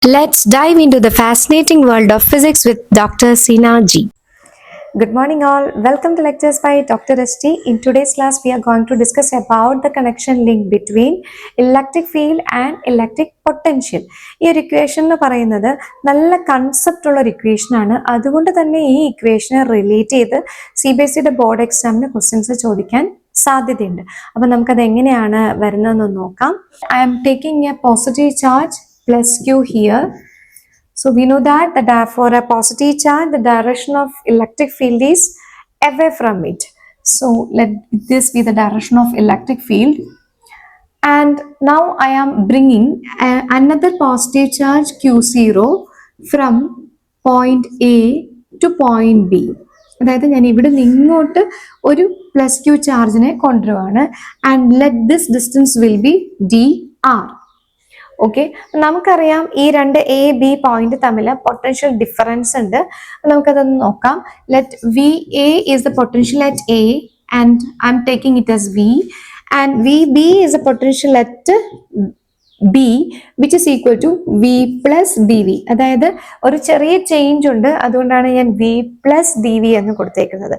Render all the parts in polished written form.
Let's dive into the fascinating world of physics with Dr. Sina G. Good morning all. Welcome to lectures by Dr. ST. In today's class, we are going to discuss about the connection link between electric field and electric potential. ഈ ഒരു equation എന്ന് പറയുന്നത് നല്ല concept ഉള്ള ഒരു equation ആണ്. അതുകൊണ്ട് തന്നെ ഈ ഇക്വേഷനെ റിലേറ്റ് ചെയ്ത് CBSEയുടെ ബോർഡ് എക്സാമിന് ക്വസ്റ്റ്യൻസ് ചോദിക്കാൻ സാധ്യതയുണ്ട്. അപ്പോൾ നമുക്കത് എങ്ങനെയാണ് വരുന്നതെന്ന് നോക്കാം. I am taking a positive charge plus Q here. So we know that for a positive charge, the direction of electric field is away from it. So let this be the direction of electric field. And now I am bringing another positive charge Q0 from point A to point B. അതായത് ഞാൻ ഇവിടെ നിങ്ങോട്ട് ഒരു plus Q ചാർജിനെ കൊണ്ടുവരുവാണ്. And let this distance will be dr. Okay, നമുക്കറിയാം ഈ രണ്ട് A B point തമ്മിൽ പൊട്ടൻഷ്യൽ ഡിഫറൻസ് ഉണ്ട്. നമുക്കതൊന്ന് നോക്കാം. Let V A is the potential at A and I'm taking it as V, and V B is the potential at B which is equal to V plus D V. അതായത് ഒരു ചെറിയ change ഉണ്ട്, അതുകൊണ്ടാണ് ഞാൻ V plus D V എന്ന് കൊടുത്തേക്കുന്നത്.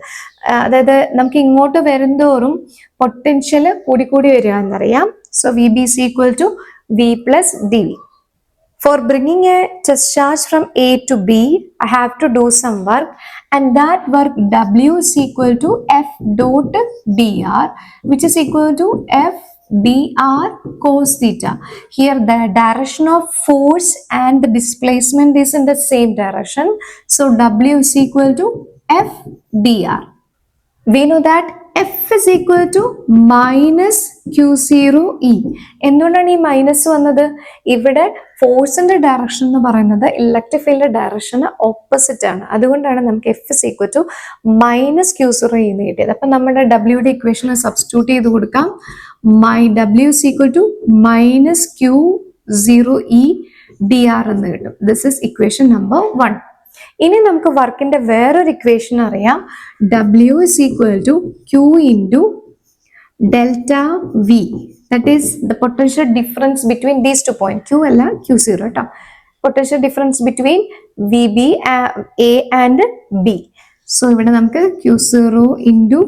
അതായത് നമുക്ക് ഇങ്ങോട്ട് വരുന്തോറും പൊട്ടൻഷ്യൽ കൂടിക്കൂടി വരിക എന്നറിയാം. So V B is equal to V plus dV. For bringing a test charge from A to B, I have to do some work, and that work W is equal to F dot dr, which is equal to F dr cos theta. Here the direction of force and the displacement is in the same direction, so W is equal to F dr. We know that F is equal to minus Q0E. എന്തുകൊണ്ടാണ് ഈ minus വന്നത്? ഇവിടെ ഫോഴ്സിന്റെ direction എന്ന് പറയുന്നത് electric ഫീൽഡിന്റെ direction opposite ആണ്. അതുകൊണ്ടാണ് നമുക്ക് F is equal to minus Q0E എന്ന് കിട്ടിയത്. അപ്പം നമ്മുടെ ഡബ്ല്യൂയുടെ ഇക്വേഷനെ സബ്സ്റ്റിറ്റ്യൂട്ട് ചെയ്ത് കൊടുക്കാം. W is equal to minus Q0E dr എന്ന് കിട്ടും. This is equation number 1. ഇനി നമുക്ക് വർക്കിന്റെ വേറൊരു ഇക്വേഷൻ അറിയാം. W is equal to Q into delta V. That is the potential difference between these 2 points. Q അല്ല Q0 കേട്ടോ. Potential difference between VB, A and B. So ഇവിടെ നമുക്ക് Q0 into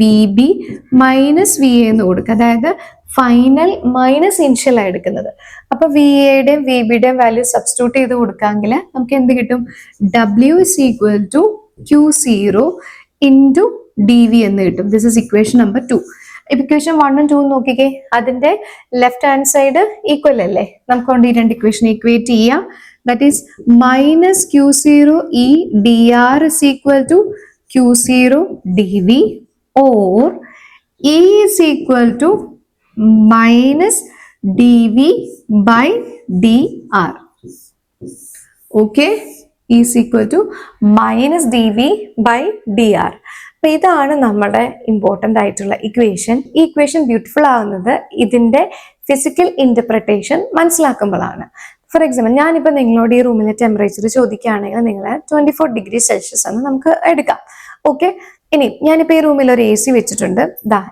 VB minus V A എന്ന് കൊടുക്കുക. അതായത് final minus initial ആയി എടുക്കുന്നത്. അപ്പൊ വി എയുടെയും വി ബിയുടെയും വാല്യൂ സബ്സ്റ്റിറ്റ്യൂട്ട് ചെയ്ത് കൊടുക്കാമെങ്കിൽ നമുക്ക് എന്ത് കിട്ടും? W is equal to Q0 into dV എന്ന് കിട്ടും. This is equation number 2. Equation 1 ഉം 2 നോക്കിക്കേ, അതിന്റെ ലെഫ്റ്റ് ഹാൻഡ് സൈഡ് ഈക്വൽ അല്ലേ? നമുക്കൊണ്ട് ഈ രണ്ട് ഇക്വേഷൻ ഈക്വേറ്റ് ചെയ്യാം. That is minus Q0E dr is equal to Q0 dV, or E is equal to minus dV by dr. Okay, E is equal to minus dV by dr. അപ്പൊ ഇതാണ് നമ്മുടെ important ആയിട്ടുള്ള equation. ഈ equation beautiful ആവുന്നത് ഇതിന്റെ physical interpretation മനസ്സിലാക്കുമ്പോഴാണ്. For example, ഞാനിപ്പോൾ നിങ്ങളോട് ഈ റൂമിലെ ടെമ്പറേച്ചർ ചോദിക്കുകയാണെങ്കിൽ നിങ്ങൾ 24 ഡിഗ്രി സെൽഷ്യസ് എന്ന് നമുക്ക് എടുക്കാം. ഓക്കെ, ഇനി ഞാനിപ്പോൾ ഈ റൂമിൽ ഒരു AC വെച്ചിട്ടുണ്ട്.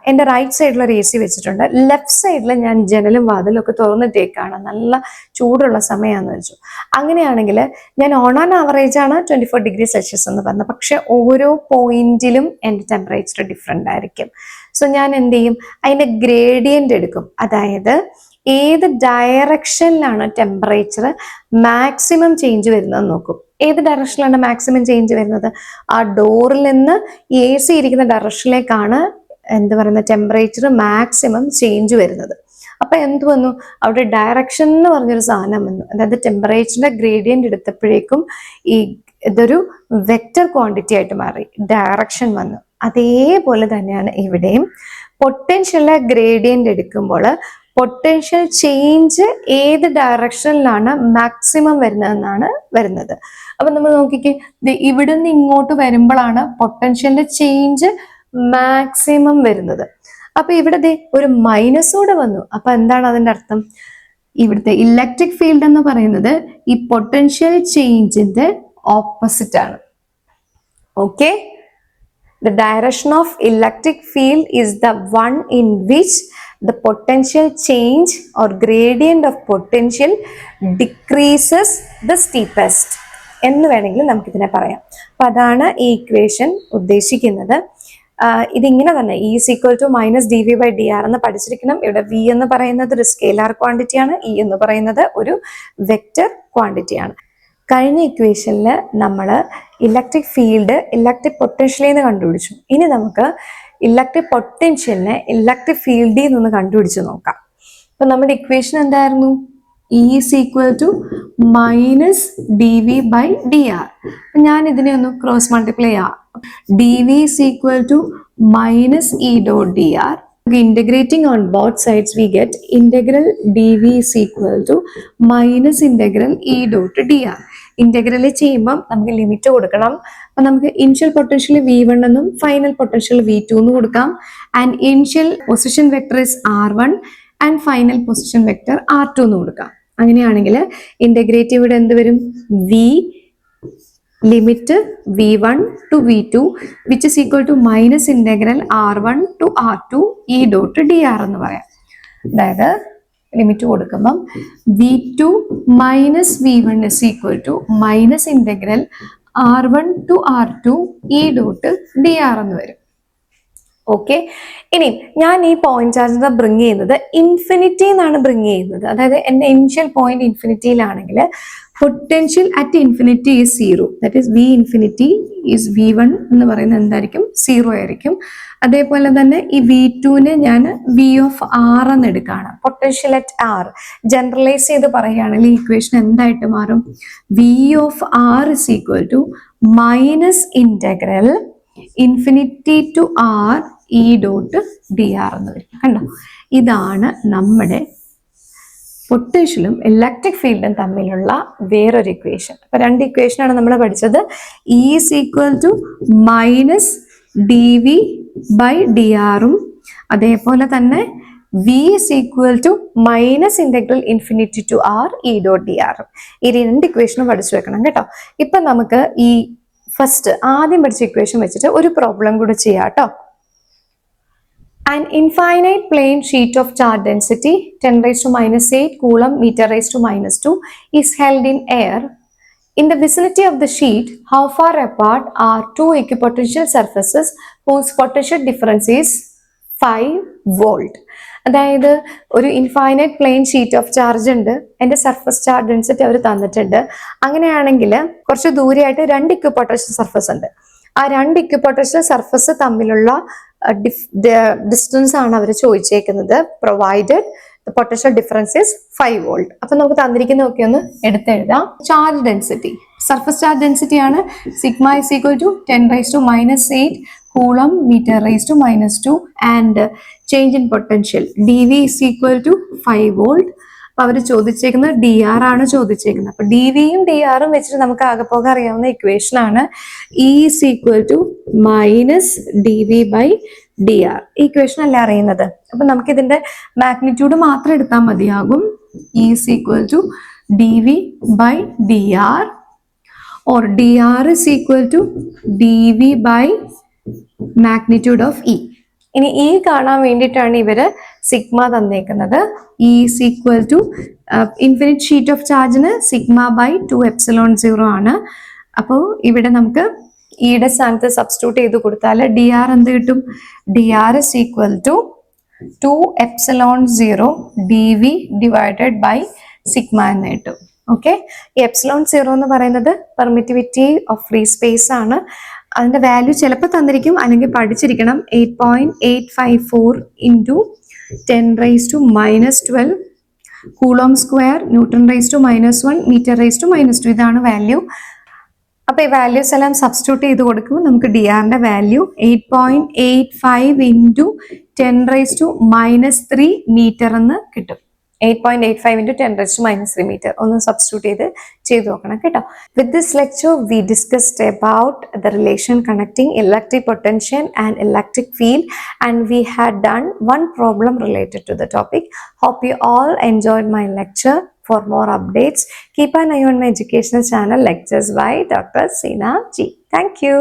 എൻ്റെ റൈറ്റ് സൈഡിൽ ഒരു AC വെച്ചിട്ടുണ്ട്. ലെഫ്റ്റ് സൈഡിൽ ഞാൻ ജനലും വാതിലും ഒക്കെ തുറന്നിട്ടേക്കാണ്. നല്ല ചൂടുള്ള സമയമാണെന്ന് വെച്ചു. അങ്ങനെയാണെങ്കിൽ ഞാൻ ഓൺ ആവറേജ് ആണ് 24 ഡിഗ്രി സെൽഷ്യസ് എന്ന് പറഞ്ഞത്. പക്ഷെ ഓരോ പോയിന്റിലും എൻ്റെ ടെമ്പറേച്ചർ ഡിഫറെൻ്റ് ആയിരിക്കും. സോ ഞാൻ എന്ത് ചെയ്യും? അതിൻ്റെ ഗ്രേഡിയൻ്റ് എടുക്കും. അതായത് ഏത് ഡയറക്ഷനിലാണ് ടെമ്പറേച്ചർ മാക്സിമം ചേഞ്ച് വരുന്നത് നോക്കും. ഏത് ഡയറക്ഷനിലാണ് മാക്സിമം ചേഞ്ച് വരുന്നത്? ആ ഡോറിൽ നിന്ന് AC ഇരിക്കുന്ന ഡയറക്ഷനിലേക്കാണ് എന്ത് പറയുന്ന ടെമ്പറേച്ചർ മാക്സിമം ചേഞ്ച് വരുന്നത്. അപ്പൊ എന്ത് വന്നു? അവിടെ ഡയറക്ഷൻ എന്ന് പറഞ്ഞൊരു സാധനം വന്നു. അതായത് ടെമ്പറേച്ചറിന്റെ ഗ്രേഡിയന്റ് എടുത്തപ്പോഴേക്കും ഇതൊരു വെക്റ്റർ ക്വാണ്ടിറ്റി ആയിട്ട് മാറി, ഡയറക്ഷൻ വന്നു. അതേപോലെ തന്നെയാണ് ഇവിടെയും പൊട്ടൻഷ്യലിലെ ഗ്രേഡിയന്റ് എടുക്കുമ്പോൾ പൊട്ടൻഷ്യൽ ചേഞ്ച് ഏത് ഡയറക്ഷനിലാണ് മാക്സിമം വരുന്നതെന്നാണ് വരുന്നത്. അപ്പൊ നമ്മൾ നോക്കിക്കേ, ഇവിടെ നിന്ന് ഇങ്ങോട്ട് വരുമ്പോഴാണ് പൊട്ടൻഷ്യലിന്റെ ചേഞ്ച് മാക്സിമം വരുന്നത്. അപ്പൊ ഇവിടെ ഒരു മൈനസോടെ വന്നു. അപ്പൊ എന്താണ് അതിന്റെ അർത്ഥം? ഇവിടുത്തെ ഇലക്ട്രിക് ഫീൽഡ് എന്ന് പറയുന്നത് ഈ പൊട്ടൻഷ്യൽ ചേഞ്ചിന്റെ ഓപ്പോസിറ്റ് ആണ്. Okay, the direction of electric field is the one in which the potential change or gradient of potential decreases the steepest എന്ന് വേണമെങ്കിൽ നമുക്കിതിനെ പറയാം. അപ്പം അതാണ് ഈ ഇക്വേഷൻ ഉദ്ദേശിക്കുന്നത്. ഇതിങ്ങനെ തന്നെ E is equal to minus dV/dr എന്ന് പഠിച്ചിരിക്കണം. ഇവിടെ V എന്ന് പറയുന്നത് ഒരു സ്കെയിലാർ ക്വാണ്ടിറ്റിയാണ്, E എന്ന് പറയുന്നത് ഒരു വെക്റ്റർ ക്വാണ്ടിറ്റിയാണ്. കഴിഞ്ഞ ഇക്വേഷനിൽ നമ്മൾ ഇലക്ട്രിക് ഫീൽഡ് ഇലക്ട്രിക് പൊട്ടൻഷ്യലിൽ നിന്ന് കണ്ടുപിടിച്ചു. ഇനി നമുക്ക് ഇലക്ട്രിക് പൊട്ടൻഷ്യലിനെ ഇലക്ട്രിക് ഫീൽഡിൽ നിന്ന് കണ്ടുപിടിച്ച് നോക്കാം. അപ്പം നമ്മുടെ ഇക്വേഷൻ എന്തായിരുന്നു? E is equal to minus dV/dr. ഞാൻ ഇതിനെ ഒന്ന് ക്രോസ് മൾട്ടിപ്ലൈ ചെയ്യാം. dV is equal to minus E dot dr. Integrating on both sides we get integral dV is equal to minus integral E dot dr. Integral ചെയ്യുമ്പം നമുക്ക് limit കൊടുക്കണം. അപ്പം നമുക്ക് initial potential V1 എന്നും final potential V2 എന്ന് കൊടുക്കാം. And initial position vector is R1 and final position vector R2 എന്ന് കൊടുക്കാം. അങ്ങനെയാണെങ്കിൽ ഇന്റഗ്രേറ്റ് ഇവിടെ എന്ത് വരും? V limit V1 to V2 which is equal to minus integral R1 to R2 E dot dr എന്ന് പറയാം. അതായത് ലിമിറ്റ് കൊടുക്കുമ്പം V2 minus V1 is equal to minus integral R1 to R2 E dot dr എന്ന് വരും. Okay, ഇനി ഞാൻ ഈ point charge bring ചെയ്യുന്നത് ഇൻഫിനിറ്റി എന്നാണ് ബ്രിങ് ചെയ്യുന്നത്. അതായത് എൻ്റെ ഇനിഷ്യൽ പോയിന്റ് ഇൻഫിനിറ്റിയിലാണെങ്കിൽ potential at infinity is 0. That is V infinity is V1 എന്ന് പറയുന്നത് എന്തായിരിക്കും? 0 ആയിരിക്കും. അതേപോലെ തന്നെ ഈ V2നെ ഞാൻ V ഓഫ് R എന്ന് എടുക്കുകയാണ്. പൊട്ടൻഷ്യൽ അറ്റ് R ജനറലൈസ് ചെയ്ത് പറയുകയാണെങ്കിൽ ഈ ഇക്വേഷൻ എന്തായിട്ട് മാറും? V of R is equal to minus integral infinity to R E dot dr എന്ന് വരും. കണ്ടോ, ഇതാണ് നമ്മുടെ പൊട്ടൻഷ്യലും ഇലക്ട്രിക് ഫീൽഡും തമ്മിലുള്ള വേറൊരു ഇക്വേഷൻ. അപ്പൊ രണ്ട് ഇക്വേഷനാണ് നമ്മൾ പഠിച്ചത്. E is equal to minus dV/dr അതേപോലെ തന്നെ V is equal to minus integral infinity to R E dot dr. ഈ രണ്ട് ഇക്വേഷനും പഠിച്ചു വെക്കണം കേട്ടോ. ഇപ്പൊ നമുക്ക് ഈ ഫസ്റ്റ് ആദ്യം പഠിച്ച ഇക്വേഷൻ വെച്ചിട്ട് ഒരു പ്രോബ്ലം കൂടെ ചെയ്യാം കേട്ടോ. An infinite plane sheet of charge density 10 raised to minus 8 coulomb meter raised to minus 2 is held in air. In the vicinity of the sheet, how far apart are two equipotential surfaces whose potential difference is 5 volt? അതായത് ഒരു infinite plane sheet of charge ഉണ്ട്, എൻ്റെ surface charge density അവർ തന്നിട്ടുണ്ട്. അങ്ങനെയാണെങ്കിൽ കുറച്ച് ദൂരെയായിട്ട് രണ്ട് equipotential surface ഉണ്ട്. ആ രണ്ട് ഇക്വിപൊട്ടൻഷ്യൽ സർഫസ് തമ്മിലുള്ള ഡിസ്റ്റൻസ് ആണ് അവർ ചോദിച്ചേക്കുന്നത്. Provided the potential difference is 5 volt. അപ്പൊ നമുക്ക് തന്നിരിക്കുന്നതൊക്കെ ഒന്ന് എടുത്തെഴുതാം. Charge density, surface charge density ആണ് sigma is equal to 10 raised to minus 8 coulomb meter raised to minus 2 and change in potential dV is equal to 5 volt. അപ്പൊ അവർ ചോദിച്ചേക്കുന്നത് dr ആണ് ചോദിച്ചേക്കുന്നത്. അപ്പൊ dVയും dr ഉം വെച്ചിട്ട് നമുക്ക് ആകെപ്പോകെ അറിയാവുന്ന ഇക്വേഷൻ ആണ് E is equal to minus dV/dr. ഈ ഇക്വേഷൻ അല്ല അറിയുന്നത്. അപ്പൊ നമുക്ക് ഇതിന്റെ മാഗ്നിറ്റ്യൂഡ് മാത്രം എടുത്താൽ മതിയാകും. E is equal to dV/dr or dr is equal to dV/ magnitude of E. ഇനി E കാണാൻ വേണ്ടിയിട്ടാണ് ഇവര് സിഗ്മ തന്നേക്കുന്നത്. E is equal to infinite sheet of ചാർജിന് sigma/2ε0 ആണ്. അപ്പോൾ ഇവിടെ നമുക്ക് ഇയുടെ സ്ഥാനത്ത് സബ്സ്റ്റിറ്റ്യൂട്ട് ചെയ്ത് കൊടുത്താൽ dr എന്ത് കിട്ടും? dr is equal to 2ε0 dV divided by sigma എന്ന് കിട്ടും. ഓക്കെ, ഈ ε0 എന്ന് പറയുന്നത് പെർമിറ്റിവിറ്റി ഓഫ് ഫ്രീ സ്പേസ് ആണ്. അതിന്റെ വാല്യൂ ചിലപ്പോൾ തന്നിരിക്കും, അല്ലെങ്കിൽ പഠിച്ചിരിക്കണം. 8.854 into 10 raised to minus 12 coulomb square newton raise to -1 metre raise to -2 ഇതാണ് വാല്യൂ. അപ്പോൾ ഈ വാല്യൂസ് എല്ലാം സബ്സ്റ്റിറ്റ്യൂട്ട് ചെയ്ത് കൊടുക്കുമ്പോൾ നമുക്ക് ഡിആറിന്റെ value 8.85 into 10 raised to -3 metre എന്ന് കിട്ടും. 8.85 into 10 raised to -3 meter. ഒന്ന് സബ്സ്റ്റിറ്റ്യൂട്ട് ചെയ്ത് നോക്കണം കേട്ടോ. With this lecture, we discussed about the relation connecting electric potential and electric field, and we had done one problem related to the topic. Hope you all enjoyed my lecture. For more updates, keep an eye on my educational channel, Lectures by Dr. Seena G. Thank you.